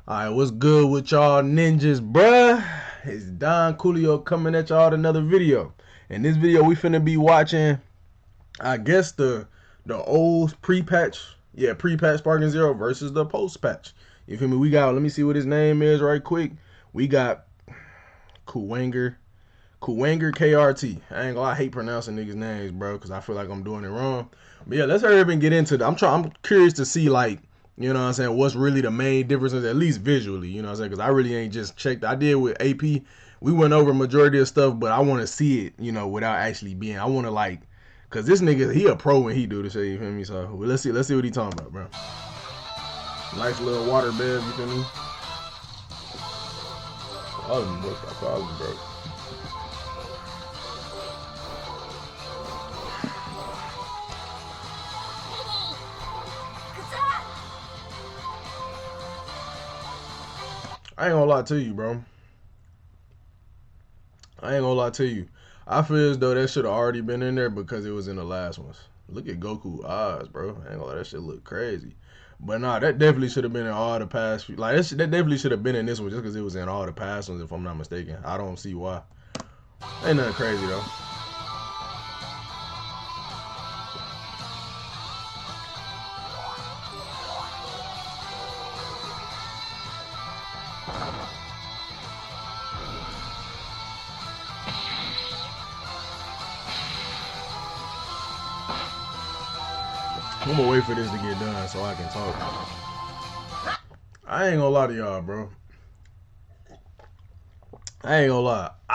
Alright, what's good with y'all ninjas, bruh? It's Don Coolio coming at y'all with another video. In this video, we finna be watching, I guess, the old pre-patch, pre-patch Sparking Zero versus the post-patch. You feel me? We got, let me see what his name is right quick. We got Kuwanger KRT. I ain't gonna lie, I hate pronouncing niggas' names, bro, because I feel like I'm doing it wrong. But yeah, let's hurry up and get into it. I'm curious to see, like, you know what I'm saying, what's really the main differences, at least visually, you know what I'm saying, because I really ain't just checked. I did with AP. We went over majority of stuff, but I want to see it, you know, without actually being, I want to, like, because this nigga, he a pro when he do this shit, you feel me? So, well, let's see what he talking about, bro. Nice little water bed, you feel me? All of them, bro. I ain't gonna lie to you, bro. I feel as though that should have already been in there because it was in the last ones. Look at Goku eyes, bro. I ain't gonna lie, that shit look crazy. But nah, that definitely should have been in all the past. Like, that definitely should have been in this one just because it was in all the past ones, if I'm not mistaken. I don't see why. Ain't nothing crazy, though. I'm gonna wait for this to get done so I can talk. I ain't gonna lie to y'all, bro. I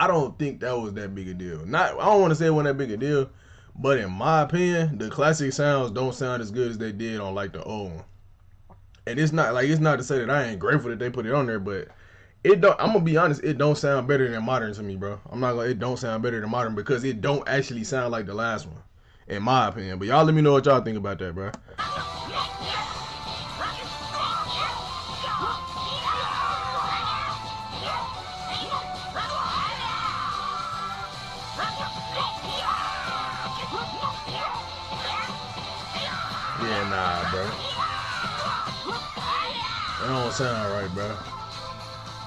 don't think that was that big a deal. I don't want to say it wasn't that big a deal, but in my opinion, the classic sounds don't sound as good as they did on like the old one. And it's not to say that I ain't grateful that they put it on there, but it don't. I'm gonna be honest, it don't sound better than modern to me, bro. I'm not gonna. It don't sound better than modern because it don't actually sound like the last one, in my opinion. But y'all let me know what y'all think about that, bro. Yeah, nah, bro. That don't sound right, bro.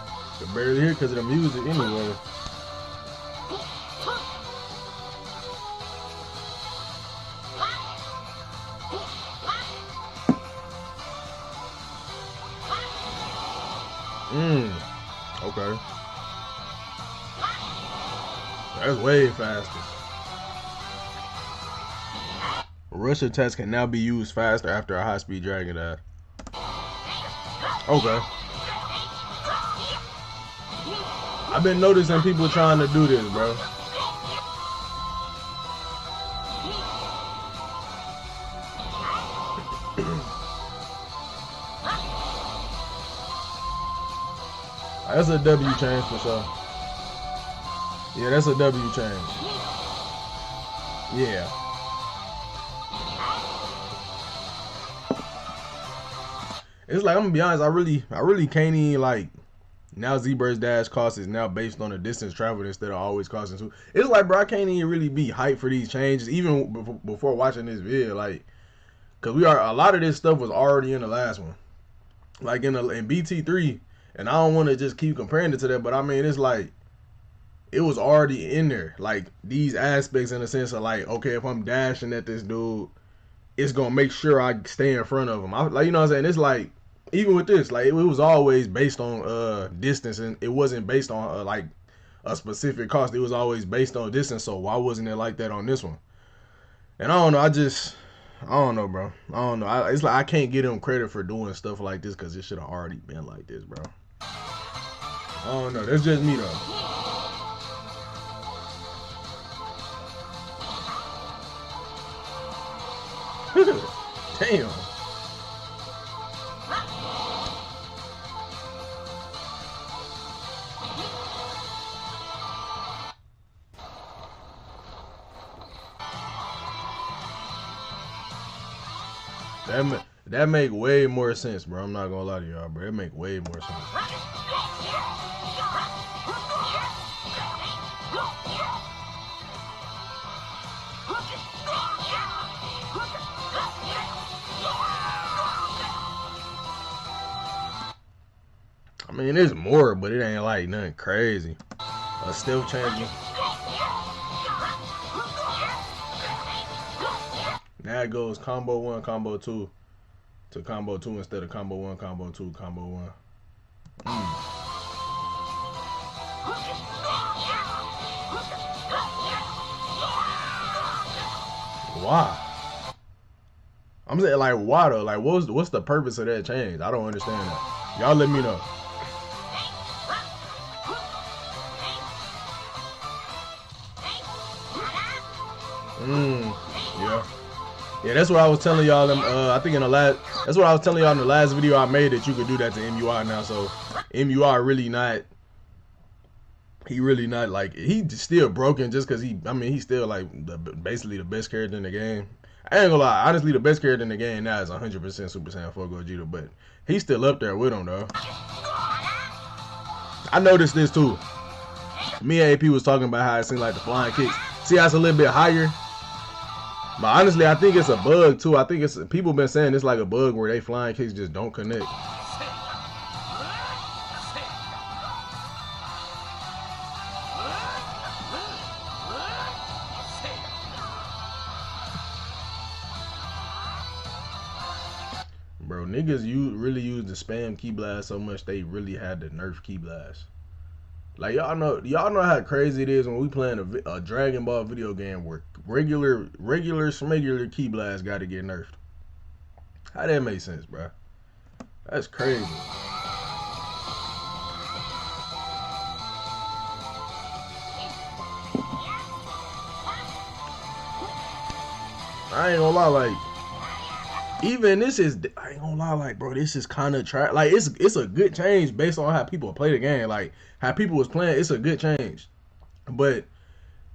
I can barely hear because of the music anyway. Okay. That's way faster. Rush attacks can now be used faster after a high-speed dragon died. Okay. I've been noticing people trying to do this, bro. That's a W change for sure. Yeah, that's a W change. Yeah. It's like, I'm gonna be honest, I really can't even, like, now Z-Bird's dash cost is now based on the distance traveled instead of always costing 2. It's like, bro, I can't even really be hyped for these changes, even before watching this video, like, cause a lot of this stuff was already in the last one, like in BT3, and I don't want to just keep comparing it to that, but I mean, it's like, it was already in there, like, these aspects in the sense of, like, okay, if I'm dashing at this dude, it's gonna make sure I stay in front of him. Like, you know what I'm saying? It's like, even with this, like, it was always based on distance, and it wasn't based on like a specific cost. It was always based on distance. So why wasn't it like that on this one? And I don't know. I don't know, bro. I don't know. It's like I can't give him credit for doing stuff like this because it should have already been like this, bro. I don't know. That's just me though. Damn. That make way more sense, bro. I'm not gonna lie to y'all, bro. It make way more sense. mean, there's more, but it ain't like nothing crazy. A stealth change. Now it goes combo 1, combo 2 to combo 2 instead of combo 1, combo 2, combo 1. Why? I'm saying, like, why though? Like, what's the purpose of that change? I don't understand that. Y'all let me know. Yeah. Yeah, that's what I was telling y'all. I think in the last, that's what I was telling y'all in the last video I made, that you could do that to MUI now. So MUI really not. He really not, like, he's still broken just because he's still like basically the best character in the game. I ain't gonna lie, honestly, the best character in the game now is 100% Super Saiyan 4 Gogeta, but he's still up there with him though. I noticed this too. Me and AP was talking about how it seemed like the flying kicks. See how it's a little bit higher? But honestly, I think it's a bug too. I think people been saying it's like a bug where they flying kicks just don't connect. Bro, niggas really use the spam key blast so much they really had to nerf key blast. Like, y'all know how crazy it is when we playing a Dragon Ball video game where regular smegular key blast got to get nerfed. How that make sense, bro? That's crazy. I ain't gonna lie, like, even this is, I ain't gonna lie, like, bro, this is kind of like, it's a good change based on how people play the game. Like, how people was playing, it's a good change. But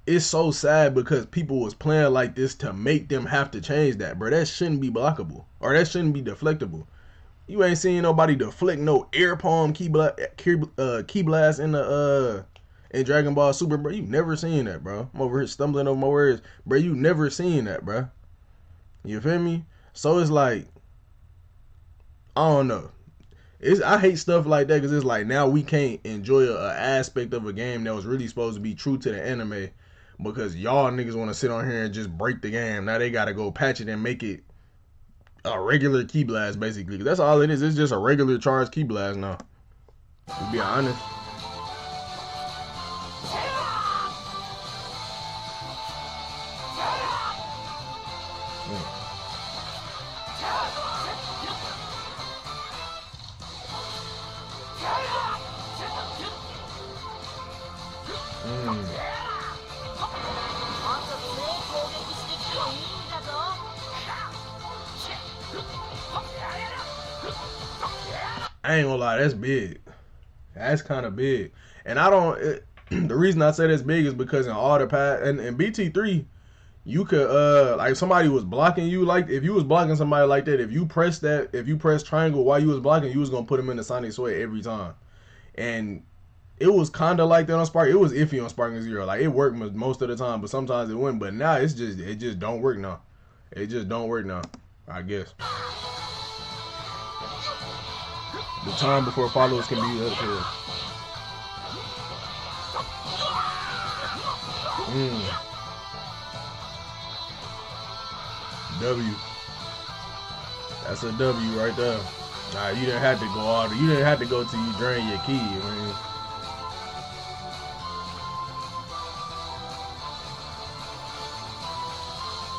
it's so sad because people was playing like this to make them have to change that, bro. That shouldn't be blockable, or that shouldn't be deflectable. You ain't seen nobody deflect no air palm key blast in the in Dragon Ball Super, bro. You never seen that, bro. I'm over here stumbling over my words, bro. You never seen that, bro. You feel me? So it's like, I don't know. I hate stuff like that because it's like now we can't enjoy an aspect of a game that was really supposed to be true to the anime because y'all niggas want to sit on here and just break the game. Now they got to go patch it and make it a regular key blast, basically. That's all it is. It's just a regular charged key blast now, to be honest. I ain't gonna lie, that's big. That's kind of big. And I don't, the reason I say that's big is because in all the past, and in BT3, you could, like, somebody was blocking you, like, if you was blocking somebody like that, if you press triangle while you was blocking, you was gonna put them in the Sonic Sweat every time. And it was kind of like that on Spark. It was iffy on Sparking Zero. Like, it worked most of the time, but sometimes it wouldn't. But now it just don't work now. It just don't work now, I guess. The time before followers can be up here. W. That's a W right there. Nah, you didn't have to go all you didn't have to go till you drain your key, man.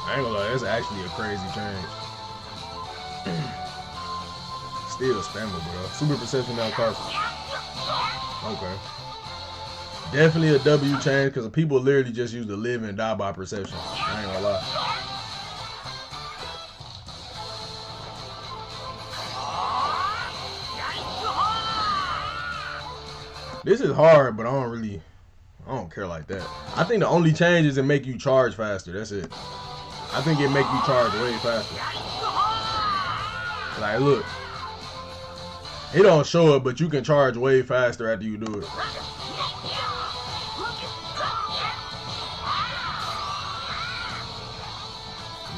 I ain't gonna lie, that's actually a crazy change. Still spammable though. Super perception now costs. Okay. Definitely a W change because people literally just use to live and die by perception. I ain't gonna lie. This is hard, but I don't care like that. I think the only change is it make you charge faster. That's it. I think it make you charge way faster. Like, look. It don't show it, but you can charge way faster after you do it.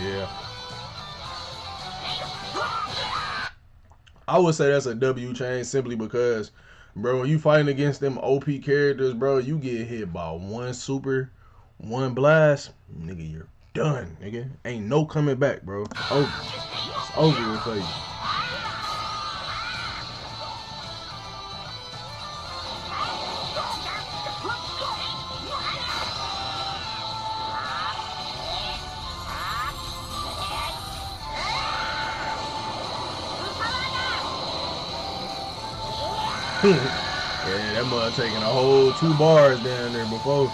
Yeah. I would say that's a W change simply because, Bro, when you fighting against them OP characters, bro, you get hit by one super, one blast, nigga, you're done, nigga. Ain't no coming back, bro. It's over. It's over for you. Yeah, that mother taking a whole 2 bars down there before.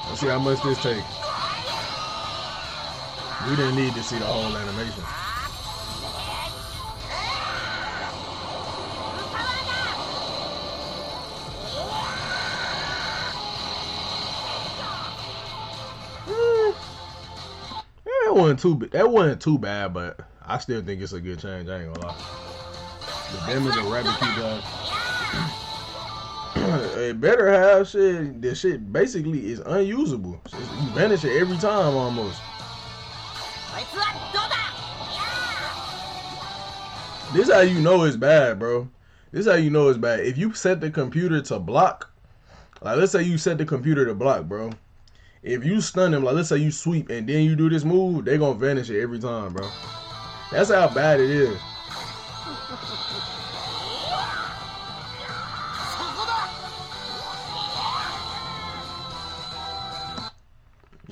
Let's see how much this take. We didn't need to see the whole animation. That wasn't too bad, but I still think it's a good change. I ain't gonna lie. The damage of rabbit keep it better have shit. This shit basically is unusable. You vanish it every time almost. This how you know it's bad, bro. This how you know it's bad. If you set the computer to block, like let's say you set the computer to block, bro. If you stun them, like let's say you sweep and then you do this move, they gonna vanish it every time, bro. That's how bad it is.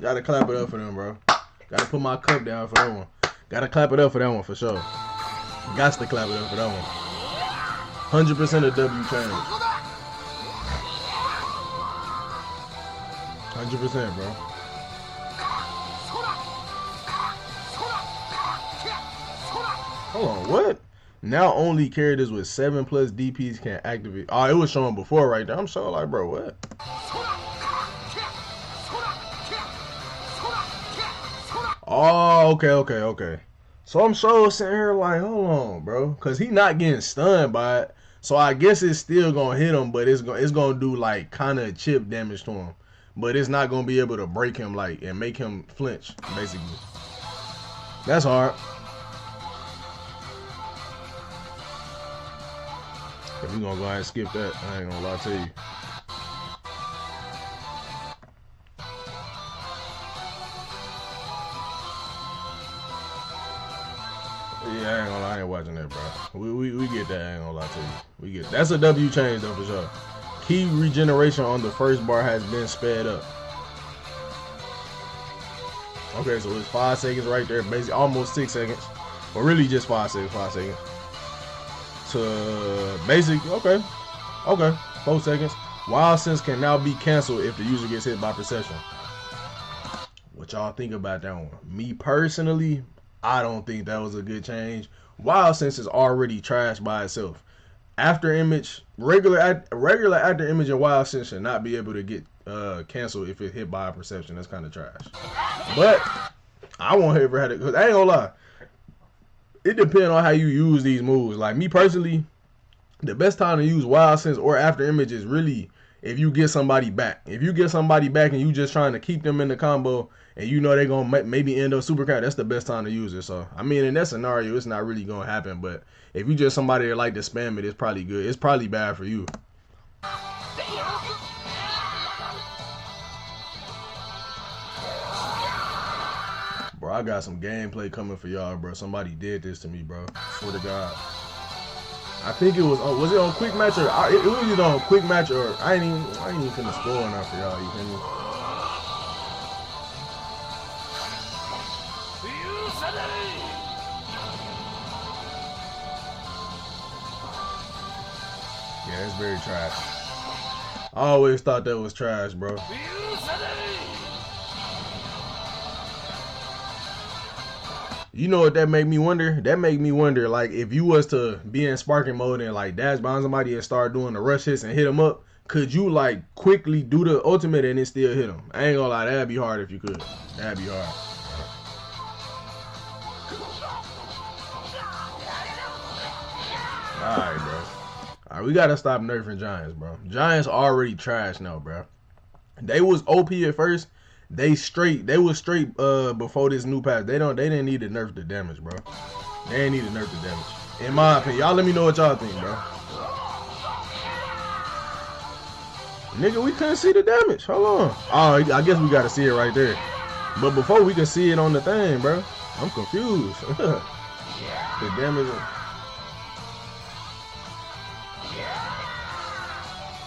Gotta clap it up for them, bro. Gotta put my cup down for that one. Gotta clap it up for that one for sure. Gots to clap it up for that one. 100% of W change. 100%, bro. Hold on, what? Now only characters with 7+ DPs can activate. Oh, it was showing before right there. I'm so like, bro, what? Oh, okay. So I'm so sitting here like, hold on, bro, because he not getting stunned by it. So I guess it's still gonna hit him, but it's gonna do like kind of chip damage to him, but it's not gonna be able to break him like and make him flinch. Basically, that's hard. If we gonna go ahead and skip that, I ain't gonna lie to you. Yeah, I ain't gonna lie, I ain't watching that, bro. We get that, I ain't gonna lie to you. We get that's a W change though for sure. Key regeneration on the first bar has been sped up. Okay, so it's 5 seconds right there, basically almost 6 seconds. Or really just 5 seconds. To basic, okay. 4 seconds. Wild Sense can now be canceled if the user gets hit by Perception. What y'all think about that one? Me personally, I don't think that was a good change. Wild Sense is already trashed by itself. After image, regular after image and Wild Sense should not be able to get canceled if it's hit by a Perception. That's kind of trash. But I won't ever have it, because I ain't gonna lie. It depends on how you use these moves. Like me personally, the best time to use Wild Sense or after image is really if you get somebody back. If you get somebody back and you just trying to keep them in the combo and you know they're going to maybe end up super cat, that's the best time to use it. So, I mean, in that scenario, it's not really going to happen. But if you just somebody that like to spam it, it's probably good. It's probably bad for you. Bro, I got some gameplay coming for y'all, bro. Somebody did this to me, bro. Swear to God. I think it was it on quick match or it was either on quick match or I ain't even finna score enough for y'all. You feel me? Yeah, it's very trash. I always thought that was trash, bro. You know what that make me wonder? That make me wonder, like, if you was to be in sparking mode and, like, dash behind somebody and start doing the rush hits and hit them up, could you, like, quickly do the ultimate and it still hit them? I ain't gonna lie, that'd be hard if you could. That'd be hard. Alright, bro. Alright, we gotta stop nerfing Giants, bro. Giants already trash now, bro. They was OP at first. They was straight before this new patch. They didn't need to nerf the damage, bro. They didn't need to nerf the damage. In my opinion, y'all let me know what y'all think, bro. Nigga, we couldn't see the damage. Hold on. Oh, I guess we gotta see it right there. But before we can see it on the thing, bro, I'm confused. The damage.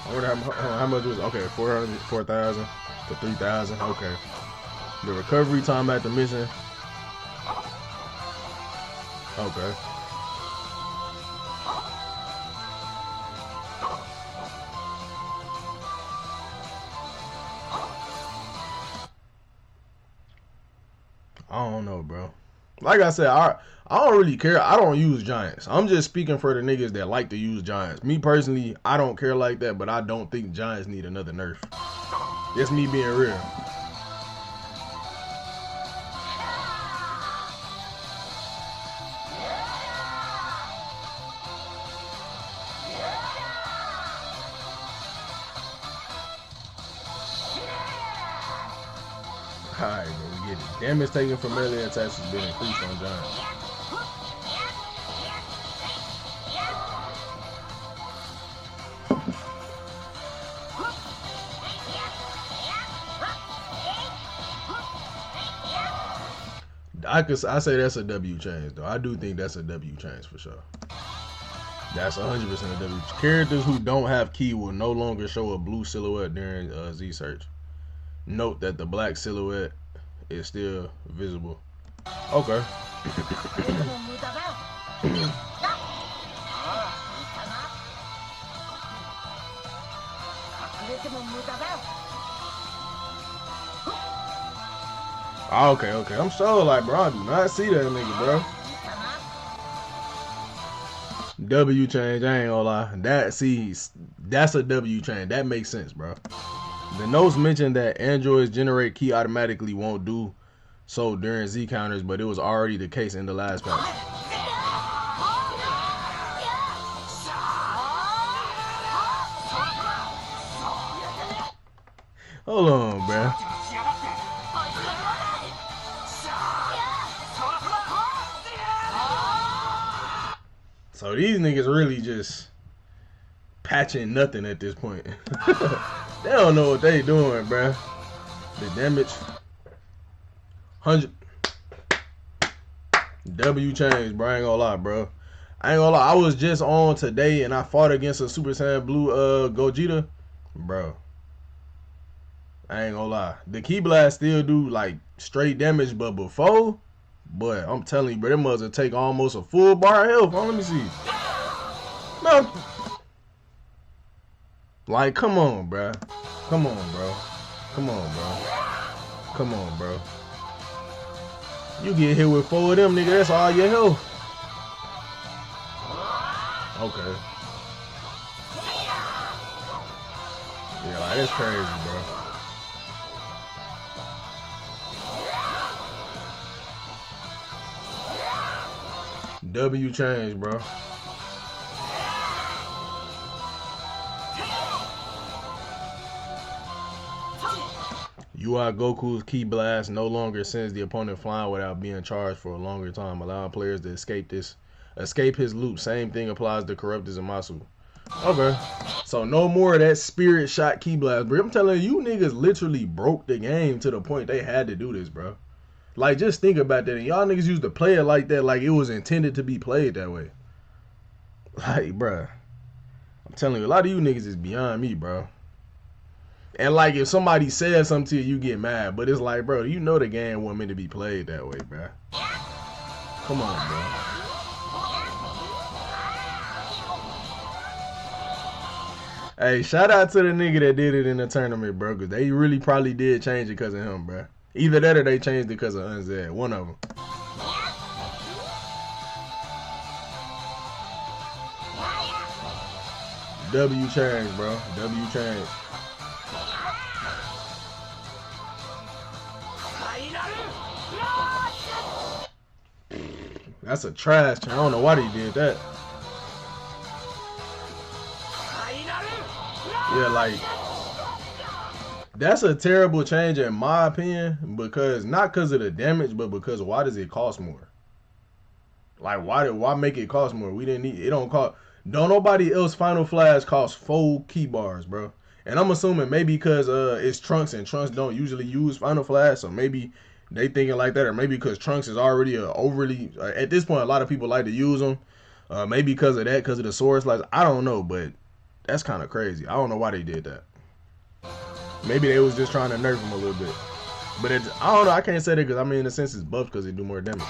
I wonder how much was. Okay, 4,000 to 3,000. Okay. The recovery time at the mission. Okay. I don't know, bro. Like I said, I don't really care. I don't use giants. I'm just speaking for the niggas that like to use giants. Me personally, I don't care like that, but I don't think giants need another nerf. It's me being real. Alright, bro, we get it. Damage taken from melee attacks has been increased on giants. I say that's a W change though. I do think that's a W change for sure. That's 100% a W. Characters who don't have key will no longer show a blue silhouette during Z search. Note that the black silhouette is still visible. Okay. Okay. I'm so like, bro, I do not see that nigga, bro. W change, I ain't gonna lie. That's a W change. That makes sense, bro. The notes mentioned that androids generate key automatically won't do so during Z counters, but it was already the case in the last patch. Hold on, bro. So these niggas really just patching nothing at this point. They don't know what they doing, bro. The damage. 100. W change, bro. I ain't gonna lie, bro. I ain't gonna lie. I was just on today and I fought against a Super Saiyan Blue Gogeta. Bro. I ain't gonna lie. The Ki Blast still do like straight damage, but before, boy, I'm telling you, bro, it must have take almost a full bar of health. Oh, let me see. No. Like, come on, bro. Come on, bro. Come on, bro. Come on, bro. You get hit with 4 of them, nigga. That's all your health. Okay. Yeah, like, that's crazy, bro. W change, bro. UI Goku's Ki Blast no longer sends the opponent flying without being charged for a longer time, allowing players to escape his loop. Same thing applies to Corrupted Zamasu. Okay. So no more of that spirit shot Ki Blast, bro. I'm telling you, niggas literally broke the game to the point they had to do this, bro. Like, just think about that. And y'all niggas used to play it like that, like it was intended to be played that way. Like, bro. I'm telling you, a lot of you niggas is beyond me, bro. And like, if somebody says something to you, you get mad. But it's like, bro, you know the game wasn't meant to be played that way, bro. Come on, bro. Hey, shout out to the nigga that did it in the tournament, bro. Because they really probably did change it because of him, bro. Either that or they changed it because of Unzed. One of them. W change, bro. W change. That's a trash change. I don't know why they did that. Yeah, like, that's a terrible change in my opinion, because not because of the damage, but because why does it cost more? Like why make it cost more? We didn't need it. Don't cost. Don't nobody else Final Flash cost 4 key bars, bro. And I'm assuming maybe because it's Trunks and Trunks don't usually use Final Flash, so maybe they thinking like that, or maybe because Trunks is already a overly at this point a lot of people like to use them. Maybe because of that, because of the sword slice. I don't know, but that's kind of crazy. I don't know why they did that. Maybe they was just trying to nerf him a little bit. But I don't know. I can't say that because I mean in a sense it's buffed because they do more damage.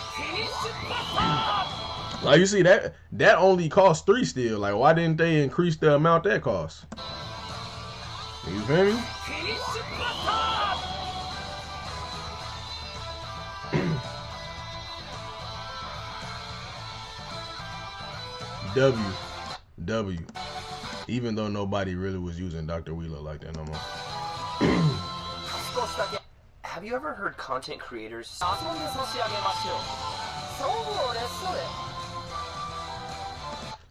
Like you see that only costs 3 still. Like why didn't they increase the amount that costs? You feel me? W. Even though nobody really was using Dr. Wheeler like that no more. Have you ever heard content creators?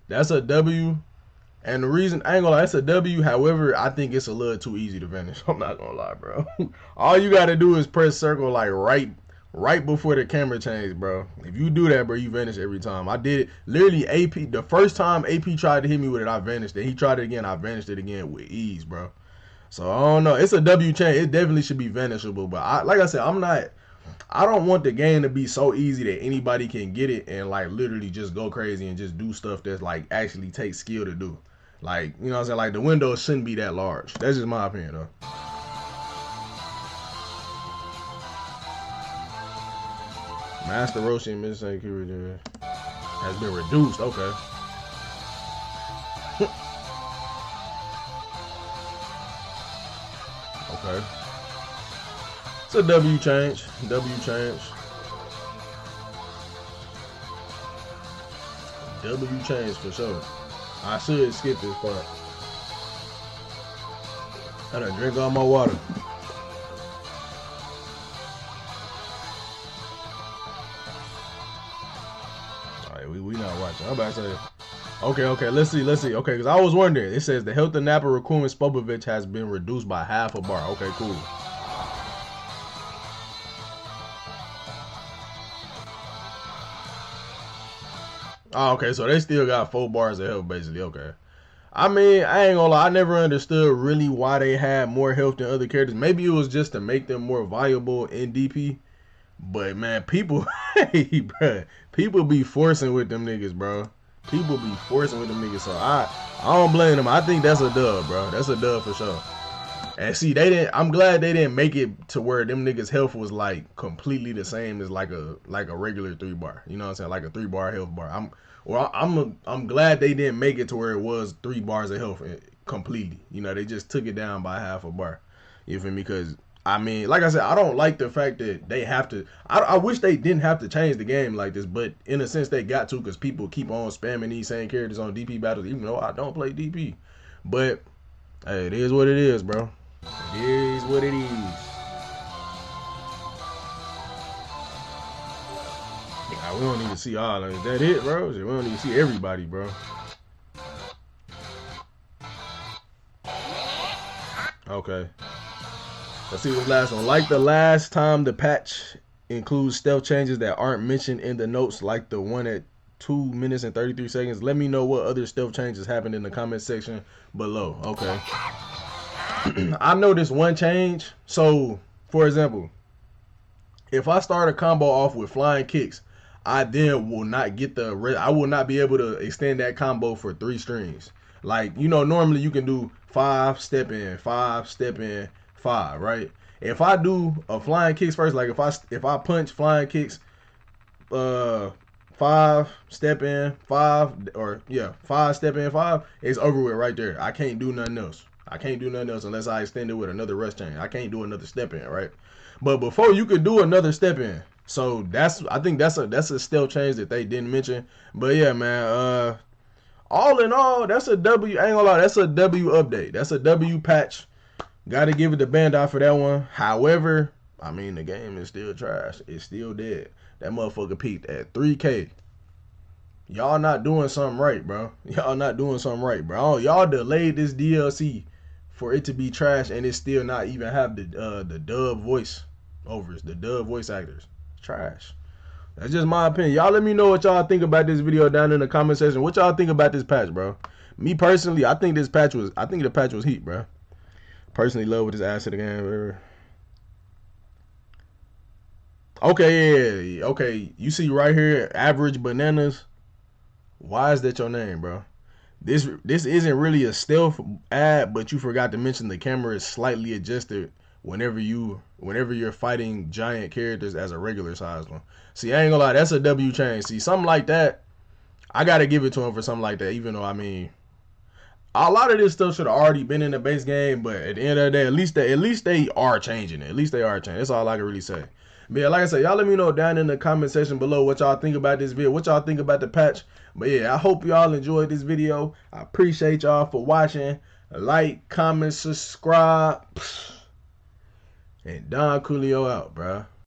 That's a W. And the reason, I ain't gonna lie, it's a W. However, I think it's a little too easy to finish. I'm not gonna lie, bro. All you gotta do is press circle like right before the camera change, bro. If you do that, bro, you vanish every time. I did it. Literally, AP, the first time AP tried to hit me with it, I vanished it. He tried it again, I vanished it again with ease, bro. So, I don't know. It's a W chain. It definitely should be vanishable. But, like I said, I don't want the game to be so easy that anybody can get it and, like, literally just go crazy and just do stuff that's, like, actually takes skill to do. Like, you know what I'm saying? Like, the windows shouldn't be that large. That's just my opinion, though. Master Roshi and Miss Security has been reduced. Okay. Okay. It's a W change. W change. W change for sure. I should skip this part. I done drink all my water. We not watching. I'm about to say, okay, let's see. Okay, because I was wondering. It says the health of Nappa, Raccoon, and Spopovich has been reduced by half a bar. Okay, cool. Oh, okay, so they still got 4 bars of health, basically. Okay. I mean, I ain't gonna lie. I never understood really why they had more health than other characters. Maybe it was just to make them more viable in DP. But man, people, hey, bro, people be forcing with them niggas, bro. People be forcing with them niggas, so I don't blame them. I think that's a dub, bro. That's a dub for sure. And see, I'm glad they didn't make it to where them niggas' health was like completely the same as like a regular 3 bar. You know what I'm saying? Like a 3 bar health bar. I'm glad they didn't make it to where it was 3 bars of health completely. You know, they just took it down by half a bar. You feel me? Because I mean, like I said, I don't like the fact that they have to. I wish they didn't have to change the game like this, but in a sense they got to because people keep on spamming these same characters on DP battles, even though I don't play DP. But hey, it is what it is, bro. It is what it is. Yeah, we don't need to see all of it. Is that it, bro? We don't need to see everybody, bro. Okay. Let's see what's last one. Like the last time, the patch includes stealth changes that aren't mentioned in the notes, like the one at 2 minutes and 33 seconds. Let me know what other stealth changes happened in the comment section below. Okay. I noticed one change. So, for example, if I start a combo off with flying kicks, I then will not get I will not be able to extend that combo for 3 strings. Like, you know, normally you can do 5, step in, 5, step in, 5, right? If I do a flying kicks first, like if I punch flying kicks, 5, step in, 5, or yeah, 5, step in, 5, it's over with right there. I can't do nothing else. I can't do nothing else unless I extend it with another rush chain. I can't do another step in, right? But before you could do another step in. So I think that's a stealth change that they didn't mention. But yeah, man, all in all, that's a W. I ain't gonna lie, that's a W update. That's a W patch. Gotta give it to Bandai for that one. However, I mean, the game is still trash. It's still dead. That motherfucker peaked at 3K. Y'all not doing something right, bro. Y'all not doing something right, bro. Y'all delayed this DLC for it to be trash, and it still not even have the dub voice overs, the dub voice actors. It's trash. That's just my opinion. Y'all let me know what y'all think about this video down in the comment section. What y'all think about this patch, bro? Me personally, I think the patch was heat, bro. Personally love with this asset again. Okay, yeah. Okay. You see right here, average bananas. Why is that your name, bro? This isn't really a stealth ad, but you forgot to mention the camera is slightly adjusted whenever you're fighting giant characters as a regular size one. See, I ain't gonna lie, that's a W change. See, something like that, I gotta give it to him for something like that. Even though, I mean, a lot of this stuff should have already been in the base game, but at the end of the day, at least they are changing it. At least they are changing. That's all I can really say. But yeah, like I said, y'all let me know down in the comment section below what y'all think about this video, what y'all think about the patch. But yeah, I hope y'all enjoyed this video. I appreciate y'all for watching. Like, comment, subscribe. And Don Coolio out, bruh.